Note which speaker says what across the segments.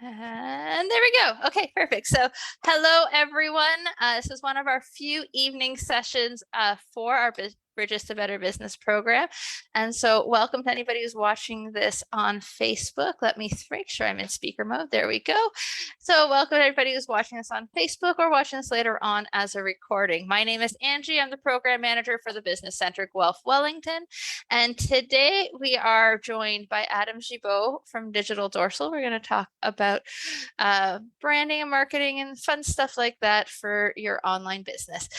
Speaker 1: And there we go. Okay, perfect. So hello, everyone. This is one of our few evening sessions for our Bridges to Better Business program. And so welcome to anybody who's watching this on Facebook. Let me make sure I'm in speaker mode. There we go. So welcome to everybody who's watching this on Facebook or watching this later on as a recording. My name is Angie. I'm the program manager for the Business Center Guelph-Wellington. And today we are joined by Adam Gibault from Digital Dorsal. We're going to talk about branding and marketing and fun stuff like that for your online business.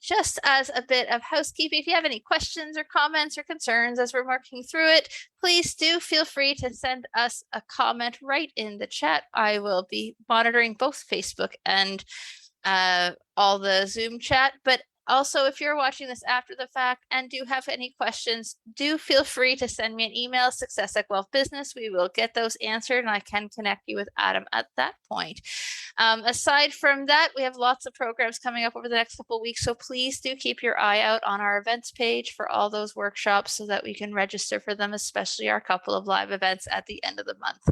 Speaker 1: Just as a bit of housekeeping, if you have any questions or comments or concerns as we're working through it, please do feel free to send us a comment right in the chat. I will be monitoring both Facebook and all the Zoom chat, but also, if you're watching this after the fact and do have any questions, do feel free to send me an email, success@guelph-business. We will get those answered and I can connect you with Adam at that point. Aside from that, we have lots of programs coming up over the next couple of weeks, so please do keep your eye out on our events page for all those workshops so that we can register for them, especially our couple of live events at the end of the month.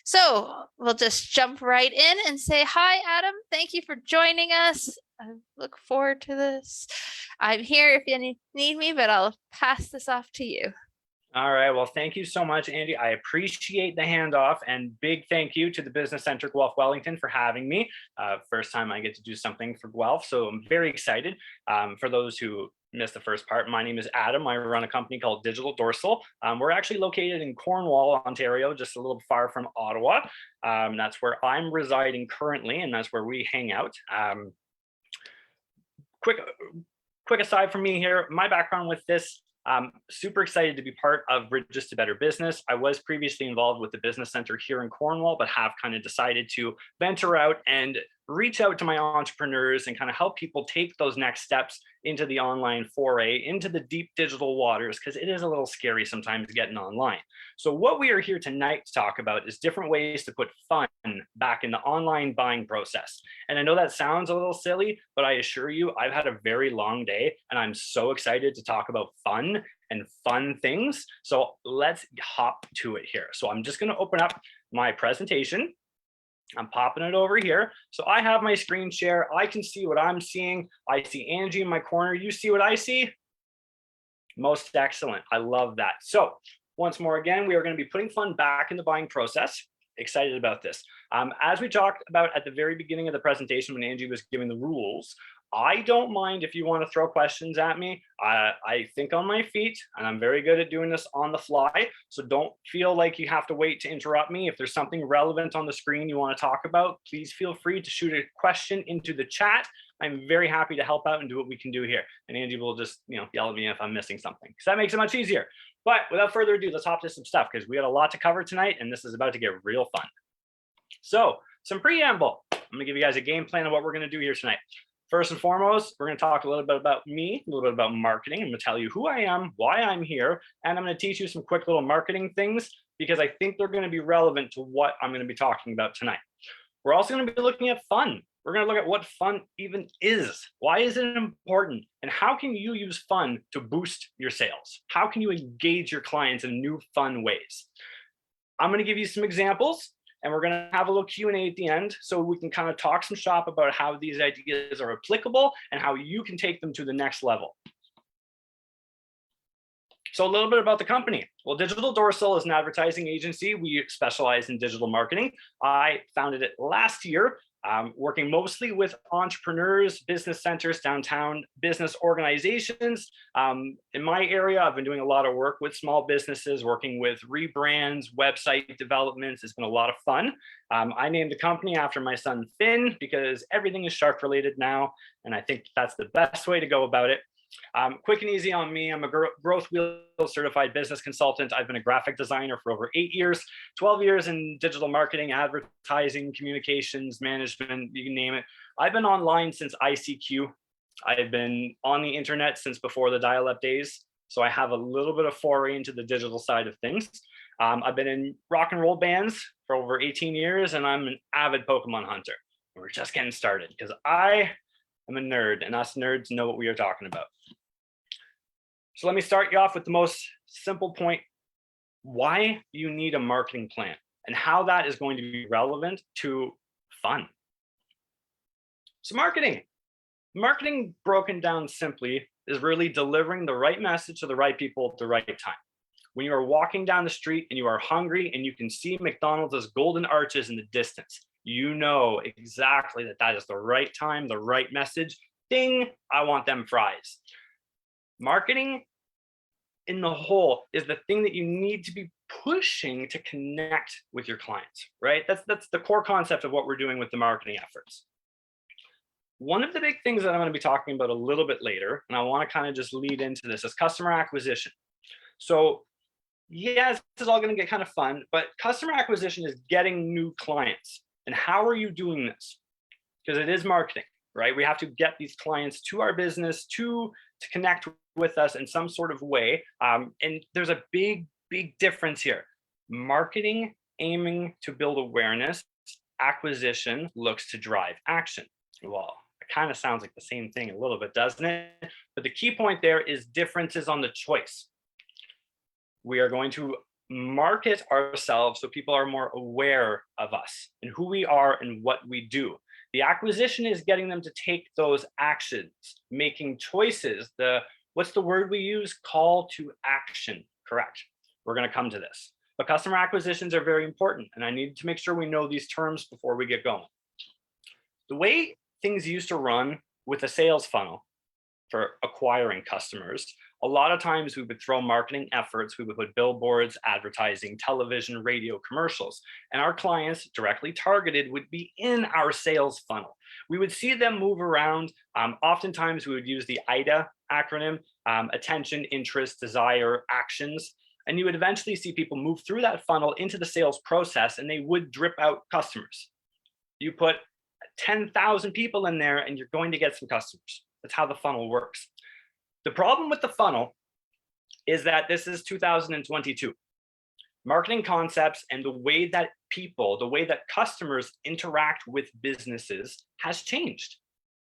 Speaker 1: So we'll just jump right in and say, hi, Adam. Thank you for joining us. I look forward to this. I'm here if you need me, but I'll pass this off to you.
Speaker 2: All right. Well, thank you so much, Andy. I appreciate the handoff, and big thank you to the Business Center Guelph-Wellington for having me. First time I get to do something for Guelph, so I'm very excited. For those who missed the first part, my name is Adam. I run a company called Digital Dorsal. We're actually located in Cornwall, Ontario, just a little far from Ottawa. That's where I'm residing currently, and that's where we hang out. Quick aside from me here, my background with this, super excited to be part of Bridges to Better Business. I was previously involved with the Business Center here in Cornwall, but have kind of decided to venture out and reach out to my entrepreneurs and kind of help people take those next steps into the online foray, into the deep digital waters, because it is a little scary sometimes getting online. So what we are here tonight to talk about is different ways to put fun back in the online buying process. And I know that sounds a little silly, but I assure you, I've had a very long day and I'm so excited to talk about fun and fun things. So let's hop to it here. So I'm just going to open up my presentation. I'm popping it over here. So I have my screen share. I can see what I'm seeing. I see Angie in my corner. You see what I see? Most excellent. I love that. So once more again, we are going to be putting fun back in the buying process. Excited about this. As we talked about at the very beginning of the presentation when Angie was giving the rules, I don't mind if you want to throw questions at me. I think on my feet, and I'm very good at doing this on the fly. So don't feel like you have to wait to interrupt me. If there's something relevant on the screen you want to talk about, please feel free to shoot a question into the chat. I'm very happy to help out and do what we can do here. And Angie will just, yell at me if I'm missing something, because that makes it much easier. But without further ado, let's hop to some stuff, because we got a lot to cover tonight, and this is about to get real fun. So some preamble. I'm going to give you guys a game plan of what we're going to do here tonight. First and foremost, we're going to talk a little bit about me, a little bit about marketing. I'm going to tell you who I am, why I'm here, and I'm going to teach you some quick little marketing things because I think they're going to be relevant to what I'm going to be talking about tonight. We're also going to be looking at fun. We're going to look at what fun even is. Why is it important? And how can you use fun to boost your sales? How can you engage your clients in new fun ways? I'm going to give you some examples. And we're going to have a little Q&A at the end so we can kind of talk some shop about how these ideas are applicable and how you can take them to the next level. So a little bit about the company. Well, Digital Dorsal is an advertising agency. We specialize in digital marketing. I founded it last year, working mostly with entrepreneurs, business centers, downtown business organizations. In my area, I've been doing a lot of work with small businesses, working with rebrands, website developments. It's been a lot of fun. I named the company after my son, Finn, because everything is shark related now. And I think that's the best way to go about it. Quick and easy on me. I'm a Growth Wheel certified business consultant. I've been a graphic designer for over 8 years, 12 years in digital marketing, advertising, communications, management, you can name it. I've been online since ICQ. I've been on the internet since before the dial-up days. So I have a little bit of foray into the digital side of things. I've been in rock and roll bands for over 18 years, and I'm an avid Pokemon hunter. We're just getting started because I'm a nerd, and us nerds know what we are talking about. So let me start you off with the most simple point. Why you need a marketing plan. and how that is going to be relevant to fun. So marketing broken down simply is really delivering the right message to the right people at the right time. When you are walking down the street and you are hungry and you can see McDonald's golden arches in the distance, you know exactly that that is the right time, the right message. Ding, I want them fries. Marketing in the whole is the thing that you need to be pushing to connect with your clients, right? That's the core concept of what we're doing with the marketing efforts. One of the big things that I'm going to be talking about a little bit later, and I want to kind of just lead into this, is customer acquisition. So yes, this is all going to get kind of fun, but customer acquisition is getting new clients. And how are you doing this? Because it is marketing, right? We have to get these clients to our business to connect with us in some sort of way. And there's a big difference here. Marketing aiming to build awareness, acquisition looks to drive action. Well, it kind of sounds like the same thing a little bit, doesn't it? But the key point there is differences on the choice. We are going to market ourselves so people are more aware of us and who we are and what we do. The acquisition is getting them to take those actions, making choices. What's the word we use? Call to action. Correct. We're going to come to this. But customer acquisitions are very important, and I need to make sure we know these terms before we get going. The way things used to run with a sales funnel for acquiring customers, a lot of times we would throw marketing efforts, we would put billboards, advertising, television, radio, commercials, and our clients directly targeted would be in our sales funnel. We would see them move around. Oftentimes we would use the IDA acronym, attention, interest, desire, actions, and you would eventually see people move through that funnel into the sales process, and they would drip out customers. You put 10,000 people in there and you're going to get some customers. That's how the funnel works. The problem with the funnel is that this is 2022. Marketing concepts and the way that people, the way that customers interact with businesses has changed.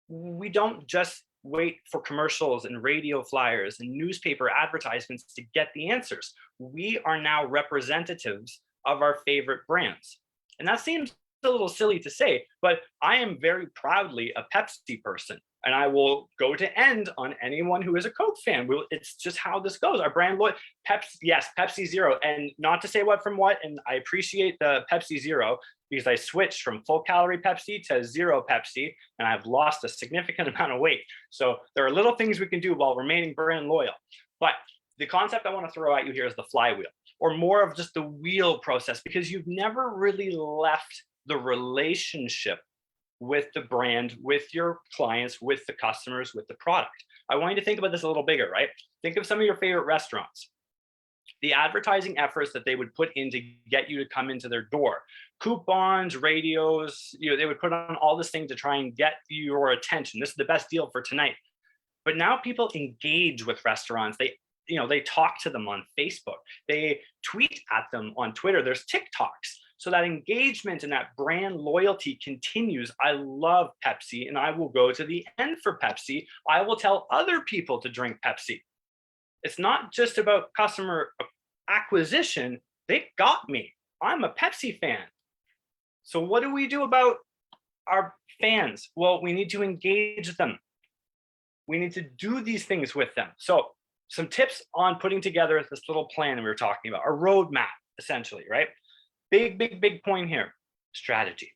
Speaker 2: We don't just wait for commercials and radio flyers and newspaper advertisements to get the answers. We are now representatives of our favorite brands. And that seems a little silly to say, but I am very proudly a Pepsi person. And I will go to end on anyone who is a Coke fan. It's just how this goes. Our brand loyalty, Pepsi, yes, Pepsi Zero. And not to say what from what, and I appreciate the Pepsi Zero because I switched from full calorie Pepsi to zero Pepsi, and I've lost a significant amount of weight. So there are little things we can do while remaining brand loyal. But the concept I want to throw at you here is the flywheel, or more of just the wheel process, because you've never really left the relationship with the brand, with your clients, with the customers, with the product. I want you to think about this a little bigger, right? Think of some of your favorite restaurants. The advertising efforts that they would put in to get you to come into their door. Coupons, radios, they would put on all this thing to try and get your attention. This is the best deal for tonight. But now people engage with restaurants. They talk to them on Facebook. They tweet at them on Twitter. There's TikToks. So that engagement and that brand loyalty continues. I love Pepsi and I will go to the end for Pepsi. I will tell other people to drink Pepsi. It's not just about customer acquisition. They got me. I'm a Pepsi fan. So what do we do about our fans? Well, we need to engage them. We need to do these things with them. So some tips on putting together this little plan that we were talking about, a roadmap, essentially, right? Big point here, strategy.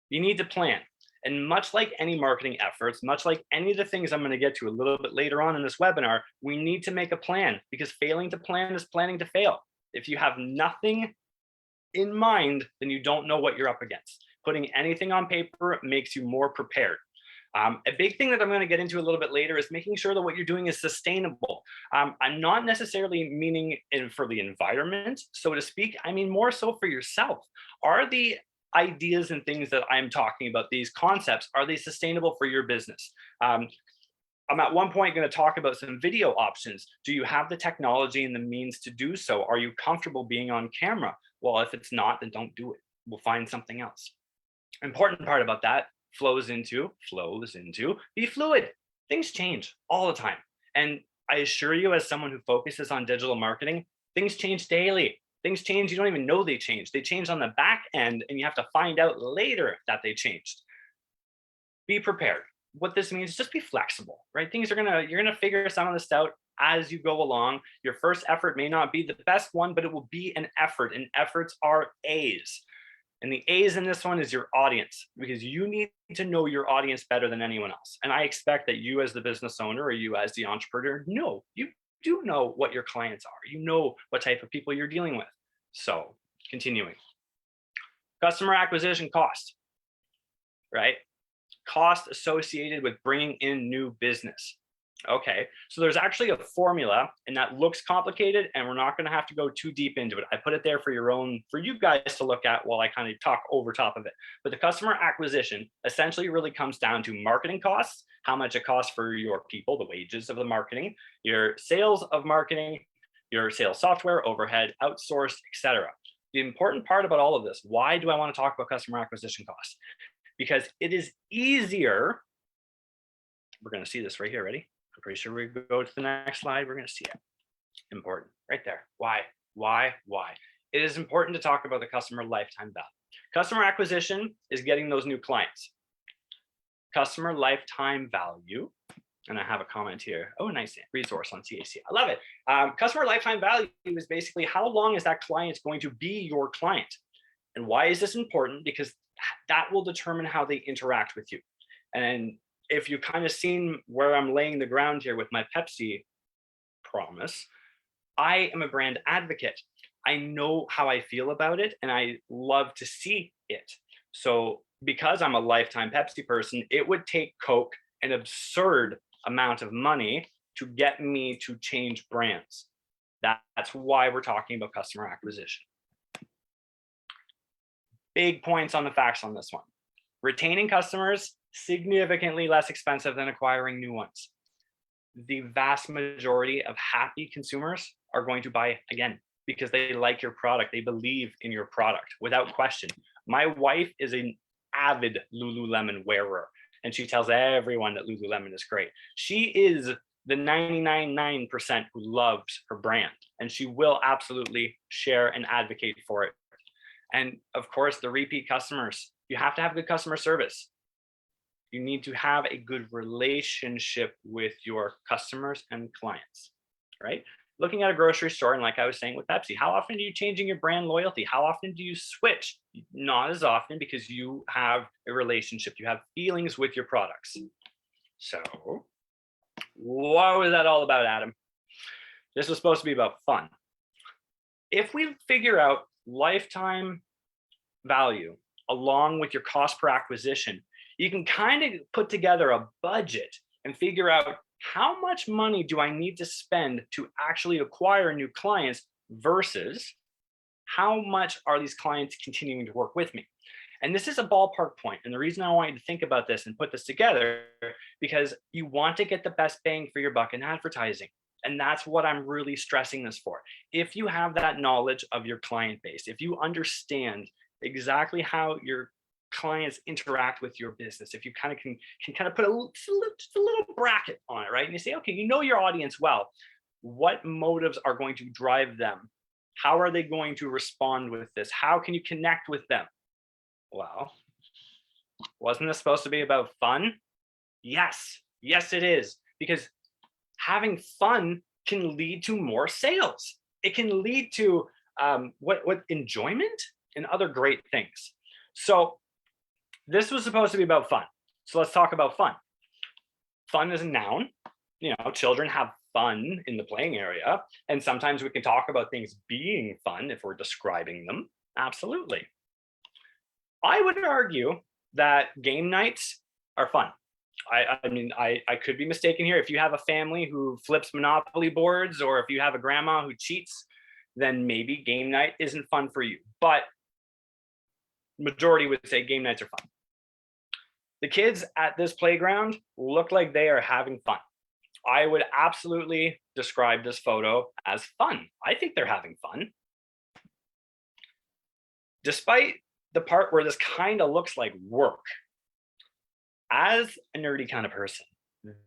Speaker 2: You need to plan. And much like any marketing efforts, much like any of the things I'm going to get to a little bit later on in this webinar, we need to make a plan, because failing to plan is planning to fail. If you have nothing in mind, then you don't know what you're up against. Putting anything on paper makes you more prepared. A big thing that I'm going to get into a little bit later is making sure that what you're doing is sustainable. I'm not necessarily meaning for the environment, so to speak. I mean more so for yourself. Are the ideas and things that I'm talking about, these concepts, are they sustainable for your business? I'm at one point going to talk about some video options. Do you have the technology and the means to do so? Are you comfortable being on camera? Well, if it's not, then don't do it. We'll find something else. Important part about that flows into be fluid. Things change all the time. And I assure you, as someone who focuses on digital marketing, things change daily. Things change, you don't even know they changed. They changed on the back end and you have to find out later that they changed. Be prepared. What this means is just be flexible, right? You're gonna figure some of this out as you go along. Your first effort may not be the best one, but it will be an effort, and efforts are A's. And the A's in this one is your audience, because you need to know your audience better than anyone else. And I expect that you as the business owner or you as the entrepreneur, you do know what your clients are. You know what type of people you're dealing with. So continuing. Customer acquisition cost, right? Cost associated with bringing in new business. Okay, so there's actually a formula, and that looks complicated, and we're not going to have to go too deep into it. I put it there for you guys to look at while I kind of talk over top of it. But the customer acquisition essentially really comes down to marketing costs, how much it costs for your people, the wages of the marketing, your sales of marketing, your sales software, overhead, outsourced, etc. The important part about all of this, why do I want to talk about customer acquisition costs? Because it is easier. We're going to see this right here. Ready? I'm pretty sure we go to the next slide. We're going to see it. Important right there. Why? It is important to talk about the customer lifetime value. Customer acquisition is getting those new clients. Customer lifetime value, and I have a comment here. Oh, nice resource on CAC. I love it. Customer lifetime value is basically how long is that client going to be your client? And why is this important? Because that will determine how they interact with you. And if you've kind of seen where I'm laying the ground here with my Pepsi promise, I am a brand advocate. I know how I feel about it, and I love to see it. So because I'm a lifetime Pepsi person, it would take Coke an absurd amount of money to get me to change brands. That's why we're talking about customer acquisition. Big points on the facts on this one. Retaining customers, significantly less expensive than acquiring new ones. The vast majority of happy consumers are going to buy again because they like your product. They believe in your product without question. My wife is an avid Lululemon wearer, and she tells everyone that Lululemon is great. She is the 99.9% who loves her brand, and she will absolutely share and advocate for it. And of course, the repeat customers, you have to have good customer service. You need to have a good relationship with your customers and clients, right? Looking at a grocery store, and like I was saying with Pepsi, how often are you changing your brand loyalty? How often do you switch? Not as often, because you have a relationship, you have feelings with your products. So what was that all about, Adam? This was supposed to be about fun. If we figure out lifetime value along with your cost per acquisition, you can kind of put together a budget and figure out how much money do I need to spend to actually acquire new clients versus how much are these clients continuing to work with me. And this is a ballpark point. And the reason I want you to think about this and put this together, because you want to get the best bang for your buck in advertising. And that's what I'm really stressing this for. If you have that knowledge of your client base, if you understand exactly how your clients interact with your business, if you kind of can kind of put a little bracket on it, right? And you say, okay, you know your audience well. What motives are going to drive them? How are they going to respond with this? How can you connect with them? Well, wasn't this supposed to be about fun? Yes, it is. Because having fun can lead to more sales. It can lead to what enjoyment and other great things. So this was supposed to be about fun. So let's talk about fun. Fun is a noun. You know, children have fun in the playing area. And sometimes we can talk about things being fun if we're describing them. Absolutely. I would argue that game nights are fun. I mean, I could be mistaken here. If you have a family who flips Monopoly boards, or if you have a grandma who cheats, then maybe game night isn't fun for you. But majority would say game nights are fun. The kids at this playground look like they are having fun. I would absolutely describe this photo as fun. I think they're having fun. Despite the part where this kind of looks like work, as a nerdy kind of person,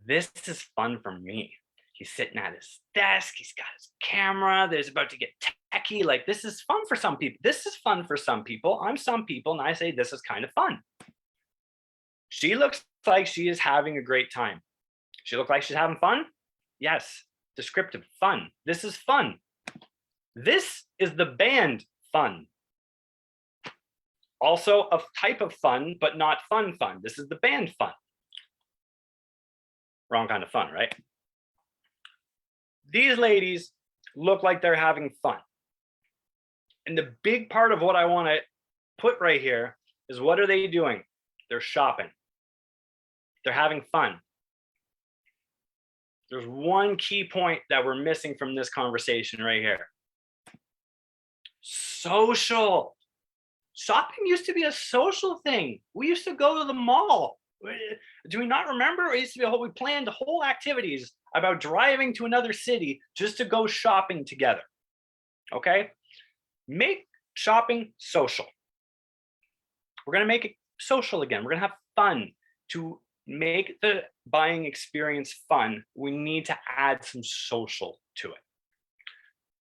Speaker 2: this is fun for me. He's sitting at his desk. He's got his camera. There's about to get ecky, like this is fun for some people. This is fun for some people. I'm some people, and I say this is kind of fun. She looks like she is having a great time. She looks like she's having fun? Yes. Descriptive, fun. This is fun. This is the band fun. Also a type of fun, but not fun fun. This is the band fun. Wrong kind of fun, right? These ladies look like they're having fun. And the big part of what I want to put right here is, what are they doing? They're shopping. They're having fun. There's one key point that we're missing from this conversation right here. Social. Shopping used to be a social thing. We used to go to the mall. Do we not remember? It used to be we planned whole activities about driving to another city just to go shopping together. Okay? Make shopping social. We're going to make it social again. We're going to have fun. To make the buying experience fun, we need to add some social to it.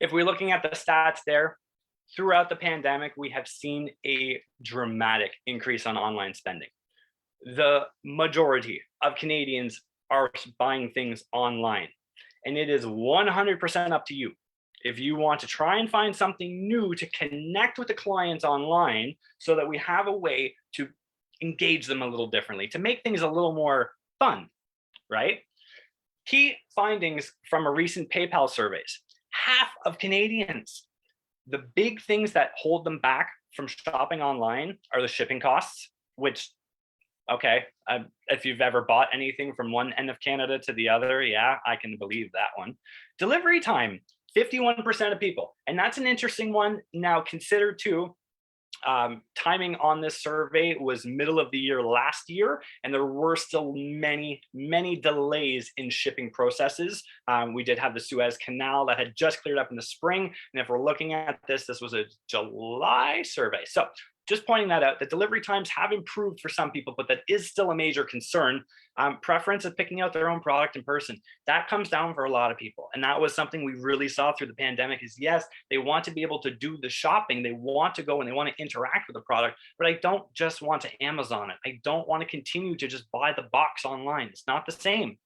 Speaker 2: If we're looking at the stats there, throughout the pandemic, we have seen a dramatic increase on online spending. The majority of Canadians are buying things online, and it is 100% up to you. If you want to try and find something new to connect with the clients online so that we have a way to engage them a little differently, to make things a little more fun, right? Key findings from a recent PayPal surveys: half of Canadians, the big things that hold them back from shopping online are the shipping costs, which, okay, if you've ever bought anything from one end of Canada to the other, yeah, I can believe that one. Delivery time, 51% of people. And that's an interesting one. Now consider too, timing on this survey was middle of the year last year, and there were still many delays in shipping processes. We did have the Suez Canal that had just cleared up in the spring, and if we're looking at this was a July survey. So just pointing that out, the delivery times have improved for some people, but that is still a major concern. Preference of picking out their own product in person, that comes down for a lot of people. And that was something we really saw through the pandemic is, yes, they want to be able to do the shopping. They want to go and they want to interact with the product, but I don't just want to Amazon it. I don't want to continue to just buy the box online. It's not the same.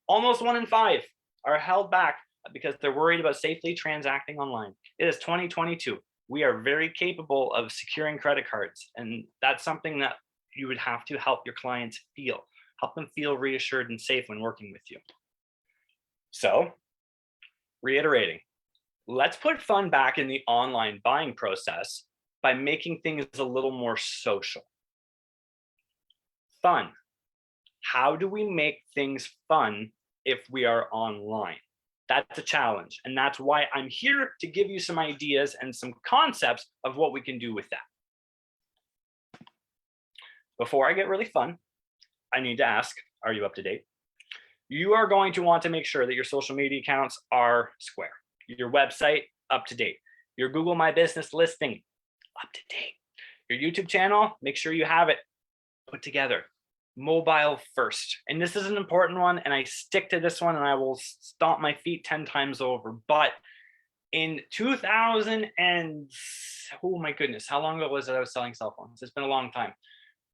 Speaker 2: Almost 1 in 5 are held back because they're worried about safely transacting online. It is 2022. We are very capable of securing credit cards, and that's something that you would have to help your clients feel, help them feel reassured and safe when working with you. So, reiterating, let's put fun back in the online buying process by making things a little more social. Fun. How do we make things fun if we are online? That's a challenge. And that's why I'm here to give you some ideas and some concepts of what we can do with that. Before I get really fun, I need to ask, are you up to date? You are going to want to make sure that your social media accounts are square. Your website, up to date. Your Google My Business listing, up to date. Your YouTube channel, make sure you have it put together. Mobile first. And this is an important one, and I stick to this one, and I will stomp my feet 10 times over. But in 2000 and, oh my goodness, how long ago was it I was selling cell phones? It's been a long time.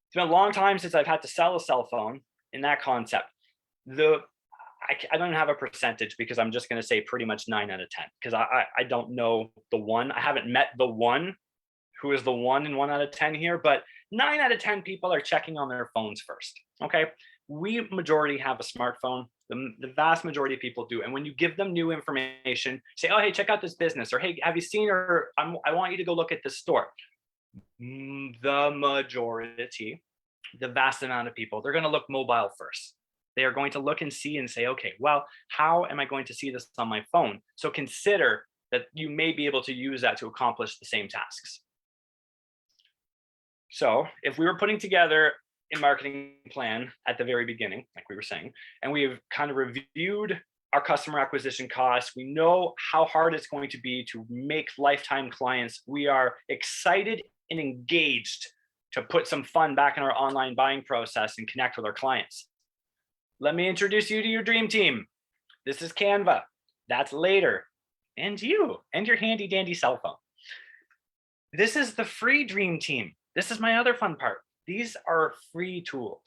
Speaker 2: It's been a long time since I've had to sell a cell phone in that concept. I don't have a percentage because I'm just going to say pretty much 9 out of 10 because I don't know the one. I haven't met the one who is the one in 1 out of 10 here, but 9 out of 10 people are checking on their phones first. Okay. We majority have a smartphone. The vast majority of people do. And when you give them new information, say, oh, hey, check out this business, or hey, have you seen, or I want you to go look at this store. The majority, the vast amount of people, they're going to look mobile first. They are going to look and see and say, okay, well, how am I going to see this on my phone? So consider that you may be able to use that to accomplish the same tasks. So if we were putting together a marketing plan at the very beginning, like we were saying, and we've kind of reviewed our customer acquisition costs, we know how hard it's going to be to make lifetime clients. We are excited and engaged to put some fun back in our online buying process and connect with our clients. Let me introduce you to your dream team. This is Canva. That's later. and you and your handy dandy cell phone. This is the free dream team. This is my other fun part. These are free tools.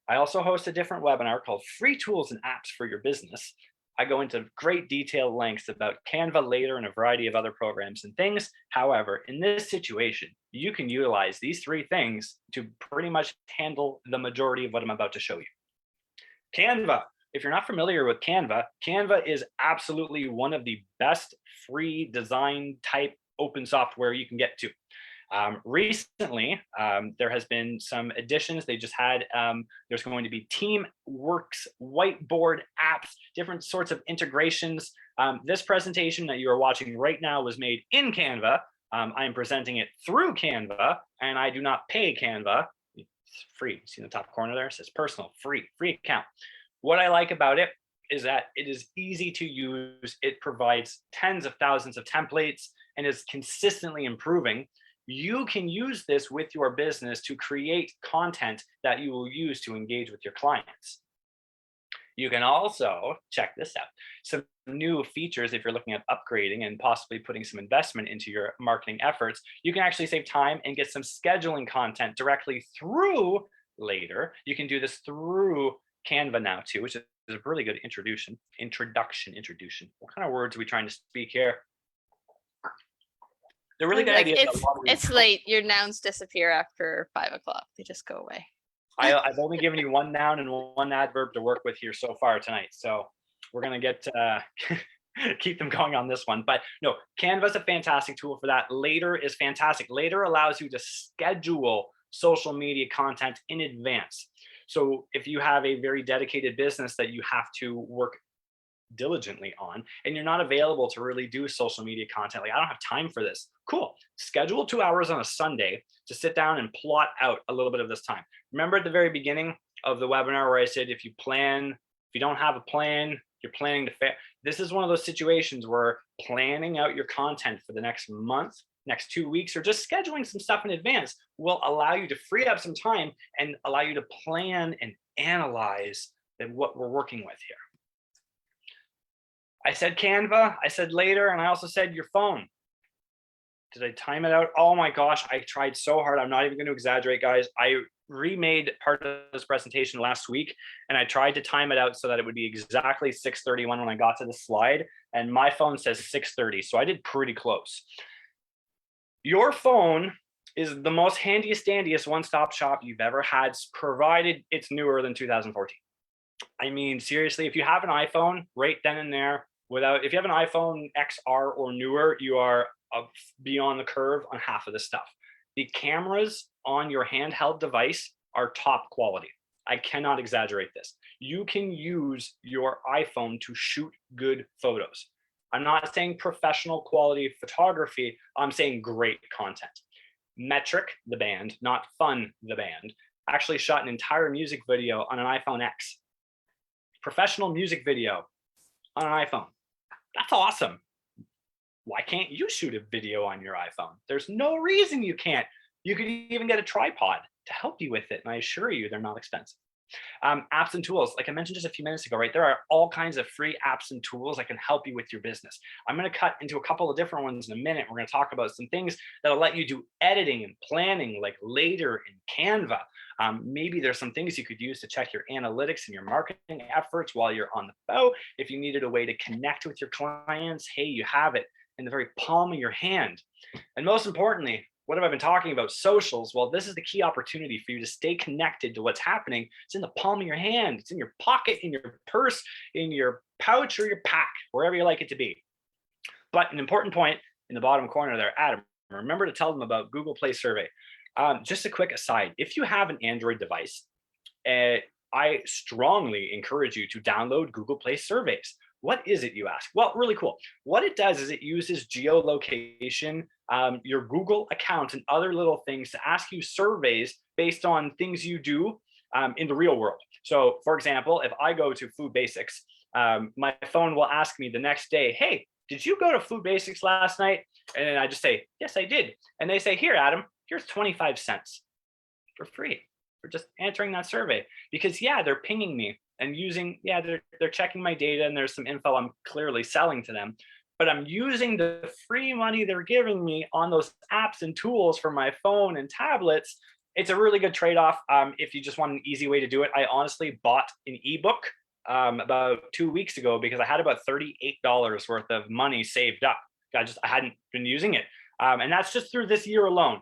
Speaker 2: I also host a different webinar called Free Tools and Apps for Your Business. I go into great detailed lengths about Canva later and a variety of other programs and things. However, in this situation, you can utilize these three things to pretty much handle the majority of what I'm about to show you. Canva. If you're not familiar with Canva, Canva is absolutely one of the best free design type open software you can get to. Recently, there has been some additions. They just had, there's going to be Teamworks, whiteboard apps, different sorts of integrations. This presentation that you are watching right now was made in Canva. I am presenting it through Canva, and I do not pay Canva. It's free. See in the top corner there, it says personal, free account. What I like about it is that it is easy to use. It provides tens of thousands of templates and is consistently improving. You can use this with your business to create content that you will use to engage with your clients. You can also, check this out, some new features if you're looking at upgrading and possibly putting some investment into your marketing efforts. You can actually save time and get some scheduling content directly through later. You can do this through Canva now too, which is a really good introduction. What kind of words are we trying to speak here? The really good
Speaker 1: Like
Speaker 2: idea.
Speaker 1: it's late. Your nouns disappear after 5 o'clock. They just go away.
Speaker 2: I've only given you one noun and one adverb to work with here so far tonight. So we're going to get keep them going on this one. But no, Canva is a fantastic tool for that. Later is fantastic. Later allows you to schedule social media content in advance. So if you have a very dedicated business that you have to work diligently on and you're not available to really do social media content, like I don't have time for this, cool, schedule 2 hours on a Sunday to sit down and plot out a little bit of this time. Remember at the very beginning of the webinar where I said if you don't have a plan, you're planning to fail. This is one of those situations where planning out your content for the next month, next 2 weeks, or just scheduling some stuff in advance will allow you to free up some time and allow you to plan and analyze what we're working with here. I said Canva, I said later, and I also said your phone. Did I time it out? Oh my gosh, I tried so hard. I'm not even going to exaggerate, guys. I remade part of this presentation last week, and I tried to time it out so that it would be exactly 6:31 when I got to the slide, and my phone says 6:30, so I did pretty close. Your phone is the most handiest, dandiest one-stop shop you've ever had, provided it's newer than 2014. I mean, seriously, if you have an iPhone right then and there, if you have an iPhone XR or newer, you are beyond the curve on half of this stuff. The cameras on your handheld device are top quality. I cannot exaggerate this. You can use your iPhone to shoot good photos. I'm not saying professional quality photography. I'm saying great content. Metric, the band, not Fun, the band, actually shot an entire music video on an iPhone X. Professional music video on an iPhone. That's awesome. Why can't you shoot a video on your iPhone? There's no reason you can't. You could even get a tripod to help you with it, and I assure you they're not expensive. Apps and tools, like I mentioned just a few minutes ago, right? There are all kinds of free apps and tools that can help you with your business. I'm going to cut into a couple of different ones in a minute. We're going to talk about some things that'll let you do editing and planning, like later in Canva. Maybe there's some things you could use to check your analytics and your marketing efforts while you're on the go. If you needed a way to connect with your clients, hey, you have it in the very palm of your hand. And most importantly, what have I been talking about? Socials. Well, this is the key opportunity for you to stay connected to what's happening. It's in the palm of your hand. It's in your pocket, in your purse, in your pouch, or your pack, wherever you like it to be. But an important point in the bottom corner there, Adam, remember to tell them about Google Play Survey. Just a quick aside, if you have an Android device, I strongly encourage you to download Google Play Surveys. What is it, you ask? Well, really cool. What it does is it uses geolocation, your Google account, and other little things to ask you surveys based on things you do in the real world. So, for example, if I go to Food Basics, my phone will ask me the next day, hey, did you go to Food Basics last night? And I just say, yes, I did. And they say, here, Adam, here's 25 cents for free for just answering that survey. Because, yeah, they're pinging me and using, they're checking my data, and there's some info I'm clearly selling to them. but I'm using the free money they're giving me on those apps and tools for my phone and tablets. It's a really good trade-off. If you just want an easy way to do it, I honestly bought an ebook about 2 weeks ago because I had about $38 worth of money saved up. I hadn't been using it, and that's just through this year alone.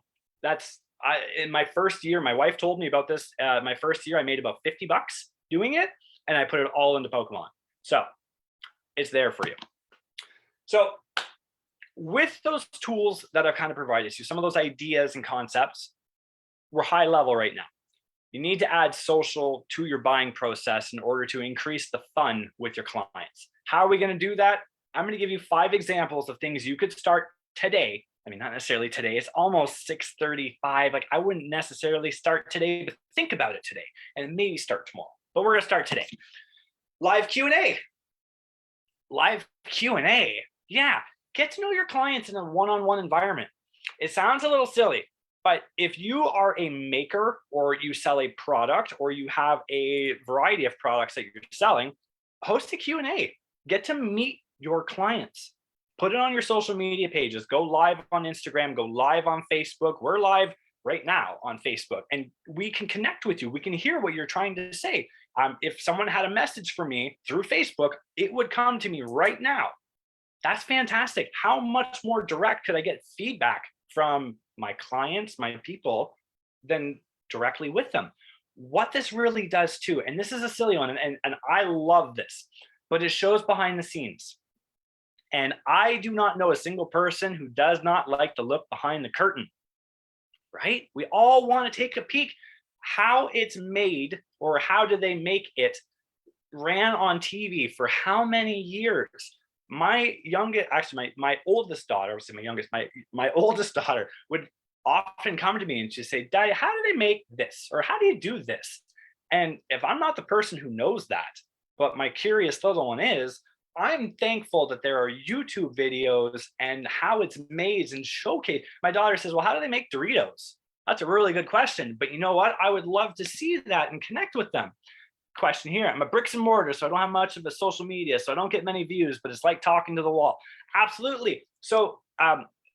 Speaker 2: In my first year, my wife told me about this. My first year, I made about $50 doing it, and I put it all into Pokemon. So it's there for you. So with those tools that I've kind of provided to you, some of those ideas and concepts, we're high level right now. You need to add social to your buying process in order to increase the fun with your clients. How are we going to do that? I'm going to give you 5 examples of things you could start today. I mean, not necessarily today. It's almost 6:35. Like, I wouldn't necessarily start today, but think about it today and maybe start tomorrow. But we're going to start today. Live Q&A. Live Q&A. Yeah. Get to know your clients in a one-on-one environment. It sounds a little silly, but if you are a maker or you sell a product or you have a variety of products that you're selling, host a Q&A. Get to meet your clients. Put it on your social media pages. Go live on Instagram. Go live on Facebook. We're live right now on Facebook, and we can connect with you. We can hear what you're trying to say. If someone had a message for me through Facebook, it would come to me right now. That's fantastic. How much more direct could I get feedback from my clients, my people, than directly with them? What this really does too, and this is a silly one, and I love this, but it shows behind the scenes. And I do not know a single person who does not like to look behind the curtain, right? We all want to take a peek how it's made, or how do they make it, ran on TV for how many years. My youngest, actually my oldest daughter, I would say my oldest daughter would often come to me and she'd say, Daddy, how do they make this? Or how do you do this? And if I'm not the person who knows that, but my curious little one is, I'm thankful that there are YouTube videos and how it's made and showcased. My daughter says, well, how do they make Doritos? That's a really good question. But you know what? I would love to see that and connect with them. Question here. I'm a bricks and mortar, so I don't have much of a social media, so I don't get many views, but it's like talking to the wall. Absolutely. So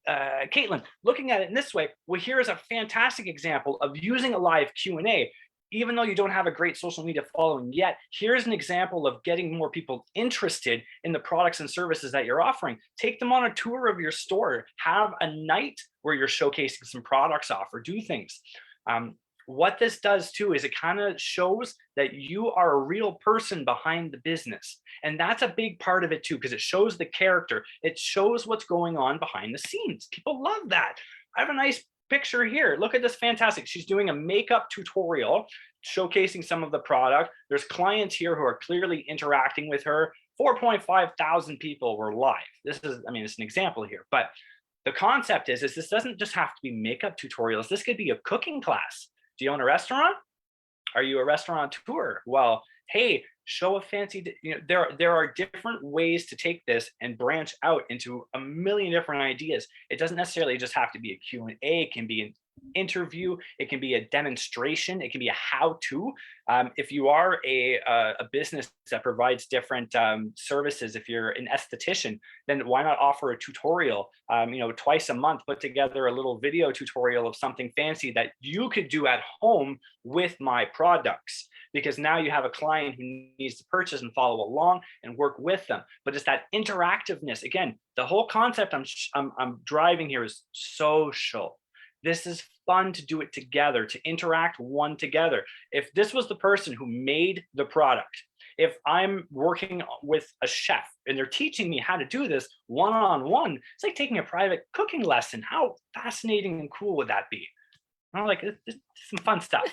Speaker 2: Caitlin, looking at it in this way, well, here's a fantastic example of using a live Q&A. Even though you don't have a great social media following yet, here's an example of getting more people interested in the products and services that you're offering. Take them on a tour of your store. Have a night where you're showcasing some products off, or do things. What this does too is it kind of shows that you are a real person behind the business. And that's a big part of it too, because it shows the character. It shows what's going on behind the scenes. People love that. I have a nice picture here. Look at this, fantastic. She's doing a makeup tutorial showcasing some of the product. There's clients here who are clearly interacting with her. 4.5 thousand people were live. This is, I mean, it's an example here, but the concept is this doesn't just have to be makeup tutorials. This could be a cooking class. Do you own a restaurant? Are you a restaurateur? Well, hey, show a fancy, there are different ways to take this and branch out into a million different ideas. It doesn't necessarily just have to be a Q&A. It can be an interview. It can be a demonstration. It can be a how-to. If you are a business that provides different services, if you're an esthetician, then why not offer a tutorial? Twice a month, put together a little video tutorial of something fancy that you could do at home with my products, because now you have a client who needs to purchase and follow along and work with them. But it's that interactiveness. Again, the whole concept I'm driving here is social. This is fun to do it together, to interact one together. If this was the person who made the product, if I'm working with a chef and they're teaching me how to do this one-on-one, it's like taking a private cooking lesson. How fascinating and cool would that be? It's some fun stuff.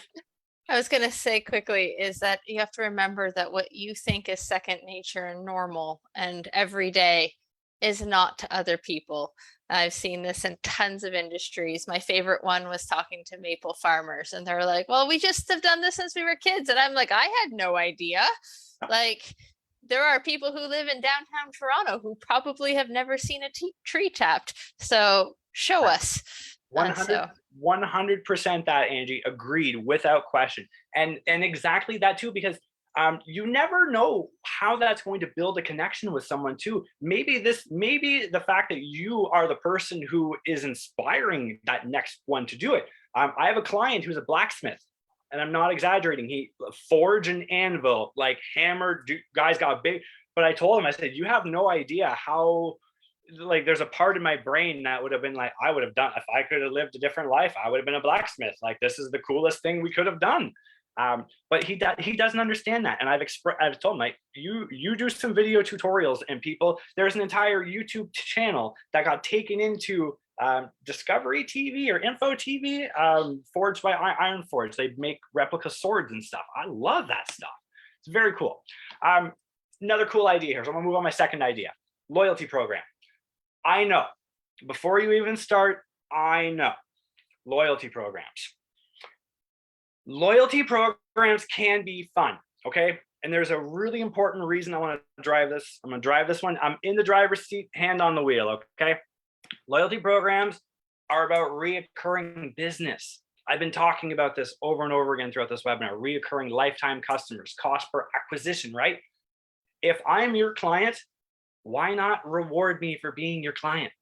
Speaker 1: I was going to say quickly is that you have to remember that what you think is second nature and normal and everyday is not to other people. I've seen this in tons of industries. My favorite one was talking to maple farmers, and they're like, well, we just have done this since we were kids. And I'm like, I had no idea. Like, there are people who live in downtown Toronto who probably have never seen a tree tapped. So show us.
Speaker 2: 100% that, Angie, agreed without question. And exactly that too, because You never know how that's going to build a connection with someone too. Maybe the fact that you are the person who is inspiring that next one to do it. I have a client who's a blacksmith, and I'm not exaggerating. He forged an anvil, like hammered, guys got big. But I told him, I said, you have no idea how, like, there's a part of my brain that would have been like, I would have done, if I could have lived a different life, I would have been a blacksmith. Like, this is the coolest thing we could have done. But he doesn't understand that. And I've told him, like, you do some video tutorials, and people, there's an entire YouTube channel that got taken into Discovery TV or Info TV, forged by Iron Forge. They make replica swords and stuff. I love that stuff. It's very cool. Another cool idea here. So I'm gonna move on my second idea. Loyalty program. I know, before you even start, I know, loyalty programs. Loyalty programs can be fun, okay? And there's a really important reason I want to drive this. I'm going to drive this one. I'm in the driver's seat, hand on the wheel, okay? Loyalty programs are about reoccurring business. I've been talking about this over and over again throughout this webinar, reoccurring lifetime customers, cost per acquisition, right? If I'm your client, why not reward me for being your client?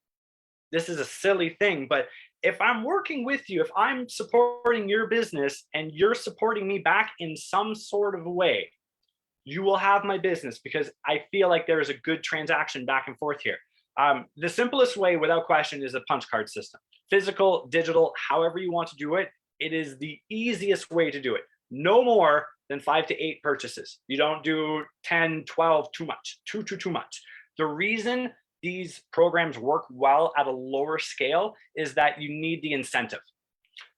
Speaker 2: This is a silly thing, but if I'm working with you, if I'm supporting your business and you're supporting me back in some sort of a way, you will have my business, because I feel like there is a good transaction back and forth here. The simplest way, without question, is a punch card system. Physical, digital, however you want to do it, it is the easiest way to do it. No more than 5 to 8 purchases. You don't do 10, 12, too much, too much. The reason these programs work well at a lower scale is that you need the incentive.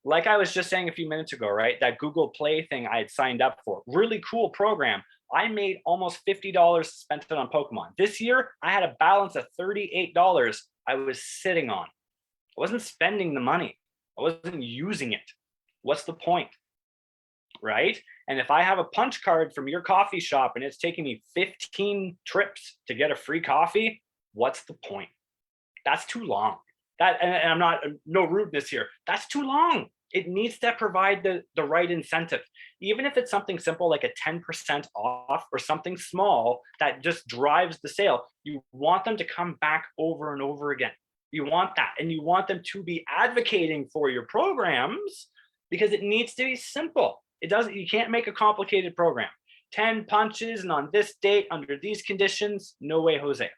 Speaker 2: Like I was just saying a few minutes ago, right? That Google Play thing I had signed up for, really cool program. I made almost $50 spent it on Pokemon. This year, I had a balance of $38 I was sitting on. I wasn't spending the money. I wasn't using it. What's the point, right? And if I have a punch card from your coffee shop and it's taking me 15 trips to get a free coffee, what's the point? That's too long. And I'm not, no rudeness here. That's too long. It needs to provide the right incentive. Even if it's something simple like a 10% off or something small that just drives the sale, you want them to come back over and over again. You want that, and you want them to be advocating for your programs, because it needs to be simple. You can't make a complicated program. 10 punches and on this date under these conditions, no way, Jose.